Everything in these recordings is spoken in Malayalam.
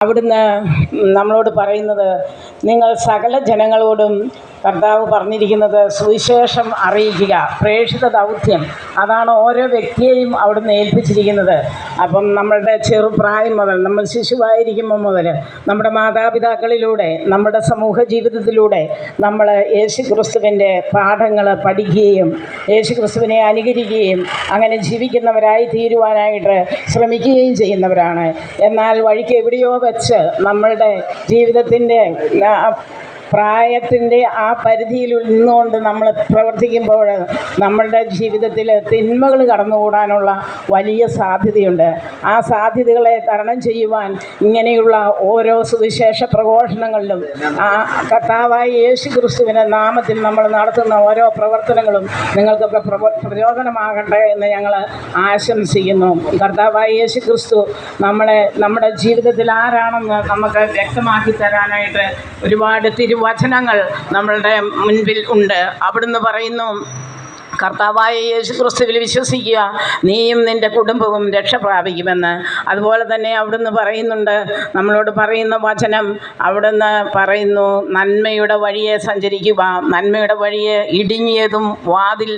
അവിടുന്ന് നമ്മളോട് പറയുന്നത്, നിങ്ങൾ സകല ജനങ്ങളോടും കർത്താവ് പറഞ്ഞിരിക്കുന്നത് സുവിശേഷം അറിയിക്കുക, പ്രേക്ഷിത ദൗത്യം. അതാണ് ഓരോ വ്യക്തിയെയും അവിടുന്ന് ഏൽപ്പിച്ചിരിക്കുന്നത്. അപ്പം നമ്മളുടെ ചെറുപ്രായം മുതൽ, നമ്മൾ ശിശുവായിരിക്കുമ്പോൾ മുതൽ നമ്മുടെ മാതാപിതാക്കളിലൂടെ, നമ്മുടെ സമൂഹ ജീവിതത്തിലൂടെ നമ്മൾ യേശുക്രിസ്തുവിൻ്റെ പാഠങ്ങൾ പഠിക്കുകയും യേശുക്രിസ്തുവിനെ അനുകരിക്കുകയും അങ്ങനെ ജീവിക്കുന്നവരായി തീരുവാനായിട്ട് ശ്രമിക്കുകയും ചെയ്യുന്നവരാണ്. എന്നാൽ വഴിക്ക് എവിടെയോ വെച്ച് നമ്മളുടെ ജീവിതത്തിൻ്റെ പ്രായത്തിൻ്റെ ആ പരിധിയിൽ നിന്നുകൊണ്ട് നമ്മൾ പ്രവർത്തിക്കുമ്പോൾ നമ്മളുടെ ജീവിതത്തിൽ തിന്മകൾ കടന്നുകൂടാനുള്ള വലിയ സാധ്യതയുണ്ട്. ആ സാധ്യതകളെ തരണം ചെയ്യുവാൻ ഇങ്ങനെയുള്ള ഓരോ സുവിശേഷ പ്രഘോഷണങ്ങളിലും ആ കർത്താവായ യേശുക്രിസ്തുവിൻ്റെ നാമത്തിൽ നമ്മൾ നടത്തുന്ന ഓരോ പ്രവർത്തനങ്ങളും നിങ്ങൾക്കൊക്കെ പ്രചോദനമാകട്ടെ എന്ന് ഞങ്ങൾ ആശംസിക്കുന്നു. കർത്താവായ യേശുക്രിസ്തു നമ്മുടെ ജീവിതത്തിൽ ആരാണെന്ന് നമുക്ക് വ്യക്തമാക്കി തരാനായിട്ട് ഒരുപാട് വചനങ്ങൾ നമ്മളുടെ മുൻപിൽ ഉണ്ട്. അവിടുന്ന് പറയുന്നു, കർത്താവായ യേശുക്രിസ്തുവിൽ വിശ്വസിക്കുക, നീയും നിൻ്റെ കുടുംബവും രക്ഷ പ്രാപിക്കുമെന്ന്. അതുപോലെ തന്നെ അവിടുന്ന് പറയുന്നുണ്ട്, നമ്മളോട് പറയുന്ന വചനം, അവിടുന്ന് പറയുന്നു, നന്മയുടെ വഴിയെ സഞ്ചരിക്കുക. നന്മയുടെ വഴിയെ ഇടുങ്ങിയതും വാതിൽ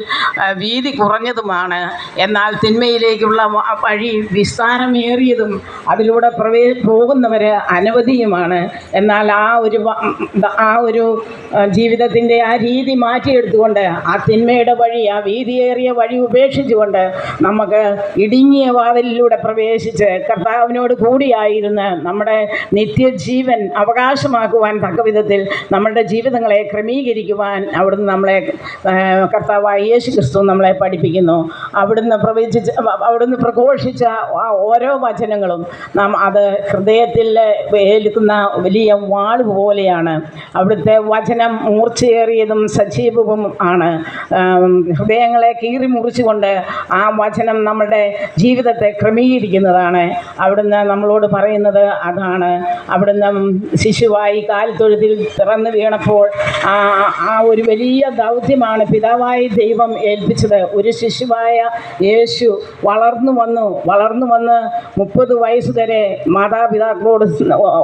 വീതി കുറഞ്ഞതുമാണ്, എന്നാൽ തിന്മയിലേക്കുള്ള വഴി വിസ്താരമേറിയതും അതിലൂടെ പോകുന്നവർ അനവധിയുമാണ്. എന്നാൽ ആ ഒരു ജീവിതത്തിൻ്റെ ആ രീതി മാറ്റിയെടുത്തുകൊണ്ട് ആ തിന്മയുടെ വഴി, ആ വീതിയേറിയ വഴി ഉപേക്ഷിച്ചുകൊണ്ട് നമുക്ക് ഇടുങ്ങിയ വാതിലിലൂടെ പ്രവേശിച്ച് കർത്താവിനോട് കൂടിയായിരുന്ന് നമ്മുടെ നിത്യജീവൻ അവകാശമാക്കുവാൻ തക്ക വിധത്തിൽ നമ്മളുടെ ജീവിതങ്ങളെ ക്രമീകരിക്കുവാൻ അവിടുന്ന് കർത്താവായ യേശുക്രിസ്തു നമ്മളെ പഠിപ്പിക്കുന്നു. അവിടുന്ന് പ്രഘോഷിച്ച ആ ഓരോ വചനങ്ങളും അത് ഹൃദയത്തിൽ ഏൽക്കുന്ന വലിയ വാൾ പോലെയാണ്. അവിടുത്തെ വചനം മൂർച്ചയേറിയതും സജീവവും ആണ്. ഹൃദയങ്ങളെ കീറി മുറിച്ചുകൊണ്ട് ആ വചനം നമ്മുടെ ജീവിതത്തെ ക്രമീകരിക്കുന്നതാണ്. അവിടുന്ന് നമ്മളോട് പറയുന്നത് അതാണ്. അവിടുന്ന് ശിശുവായി കാൽത്തൊഴുത്തിൽ പിറന്നു വീണപ്പോൾ ആ ഒരു വലിയ ദൗത്യമാണ് പിതാവായ ദൈവം ഏൽപ്പിച്ചത്. ഒരു ശിശുവായ യേശു വളർന്നു വന്ന് 30 വയസ്സ് വരെ മാതാപിതാക്കളോട്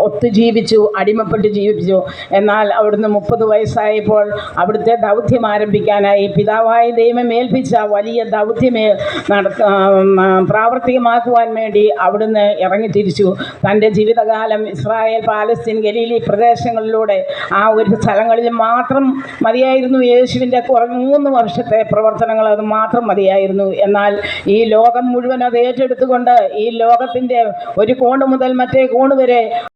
ഒത്തു ജീവിച്ചു, അടിമപ്പെട്ട് ജീവിച്ചു. എന്നാൽ അവിടുന്ന് 30 വയസ്സായപ്പോൾ അവിടുത്തെ ദൗത്യം ആരംഭിക്കാനായി പിതാവായ ദൈവം ഏൽപ്പിച്ച വലിയ ദൗത്യമേ പ്രാവർത്തികമാക്കുവാൻ വേണ്ടി അവിടുന്ന് ഇറങ്ങിത്തിരിച്ചു. തൻ്റെ ജീവിതകാലം ഇസ്രായേൽ, പാലസ്തീൻ, ഗലീലി പ്രദേശങ്ങളിലൂടെ ആ ഒരു സ്ഥലങ്ങളിൽ മാത്രം മതിയായിരുന്നു. യേശുവിൻ്റെ 3 വർഷത്തെ പ്രവർത്തനങ്ങൾ അത് മാത്രം മതിയായിരുന്നു. എന്നാൽ ഈ ലോകം മുഴുവൻ അത് ഏറ്റെടുത്തുകൊണ്ട് ഈ ലോകത്തിൻ്റെ ഒരു കോണ് മുതൽ മറ്റേ കോണ് വരെ